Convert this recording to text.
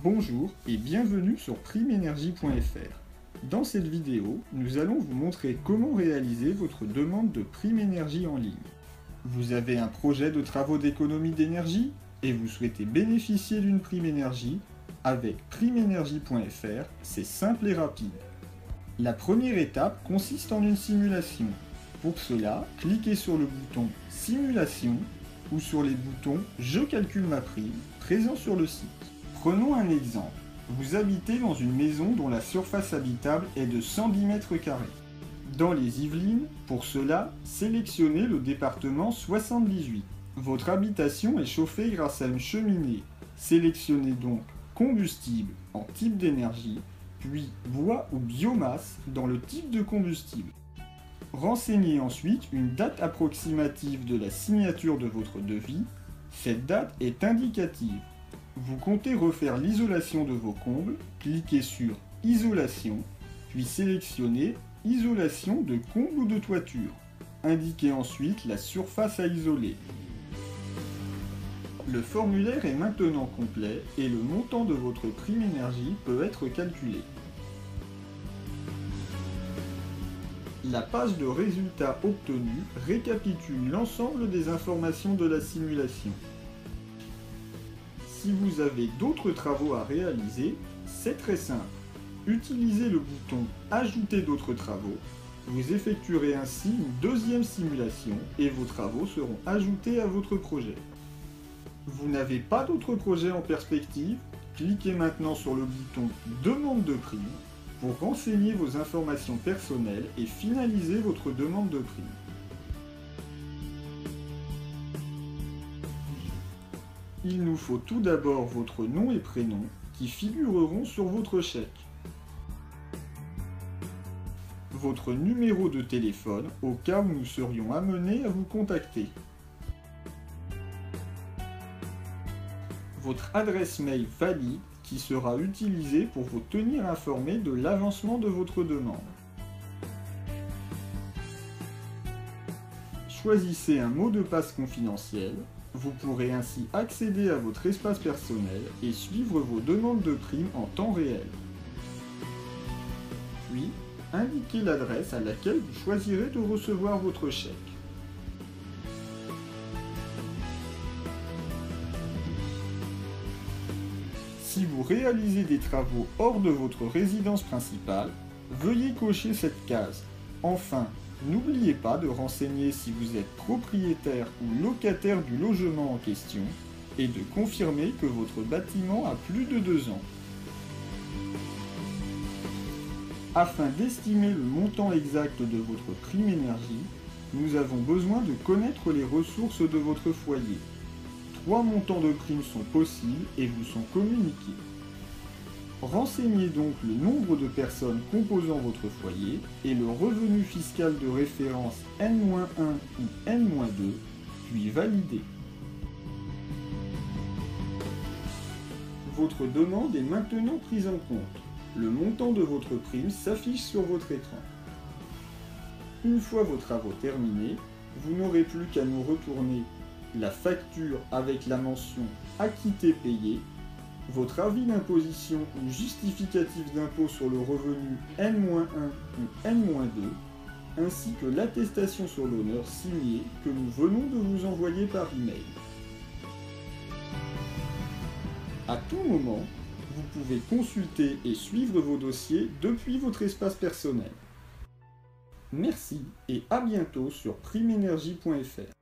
Bonjour et bienvenue sur primenergie.fr. Dans cette vidéo, nous allons vous montrer comment réaliser votre demande de prime énergie en ligne. Vous avez un projet de travaux d'économie d'énergie et vous souhaitez bénéficier d'une prime énergie. Avec primenergie.fr, c'est simple et rapide. La première étape consiste en une simulation. Pour cela, cliquez sur le bouton Simulation ou sur les boutons Je calcule ma prime présents sur le site. Prenons un exemple. Vous habitez dans une maison dont la surface habitable est de 110 m². Dans les Yvelines, pour cela, sélectionnez le département 78. Votre habitation est chauffée grâce à une cheminée. Sélectionnez donc Combustible en type d'énergie, puis bois ou biomasse dans le type de combustible. Renseignez ensuite une date approximative de la signature de votre devis. Cette date est indicative. Vous comptez refaire l'isolation de vos combles, cliquez sur Isolation, puis sélectionnez Isolation de comble ou de toiture. Indiquez ensuite la surface à isoler. Le formulaire est maintenant complet et le montant de votre prime énergie peut être calculé. La page de résultats obtenus récapitule l'ensemble des informations de la simulation. Si vous avez d'autres travaux à réaliser, c'est très simple. Utilisez le bouton Ajouter d'autres travaux. Vous effectuerez ainsi une deuxième simulation et vos travaux seront ajoutés à votre projet. Vous n'avez pas d'autres projets en perspective? Cliquez maintenant sur le bouton Demande de prime pour renseigner vos informations personnelles et finaliser votre demande de prime. Il nous faut tout d'abord votre nom et prénom qui figureront sur votre chèque. Votre numéro de téléphone au cas où nous serions amenés à vous contacter. Votre adresse mail valide qui sera utilisée pour vous tenir informé de l'avancement de votre demande. Choisissez un mot de passe confidentiel. Vous pourrez ainsi accéder à votre espace personnel et suivre vos demandes de prime en temps réel. Puis, indiquez l'adresse à laquelle vous choisirez de recevoir votre chèque. Si vous réalisez des travaux hors de votre résidence principale, veuillez cocher cette case. Enfin, n'oubliez pas de renseigner si vous êtes propriétaire ou locataire du logement en question et de confirmer que votre bâtiment a plus de 2 ans. Afin d'estimer le montant exact de votre prime énergie, nous avons besoin de connaître les ressources de votre foyer. 3 montants de primes sont possibles et vous sont communiqués. Renseignez donc le nombre de personnes composant votre foyer et le revenu fiscal de référence N-1 ou N-2, puis validez. Votre demande est maintenant prise en compte. Le montant de votre prime s'affiche sur votre écran. Une fois vos travaux terminés, vous n'aurez plus qu'à nous retourner la facture avec la mention Acquitté payé, votre avis d'imposition ou justificatif d'impôt sur le revenu N-1 ou N-2, ainsi que l'attestation sur l'honneur signée que nous venons de vous envoyer par email. À tout moment, vous pouvez consulter et suivre vos dossiers depuis votre espace personnel. Merci et à bientôt sur primenergie.fr.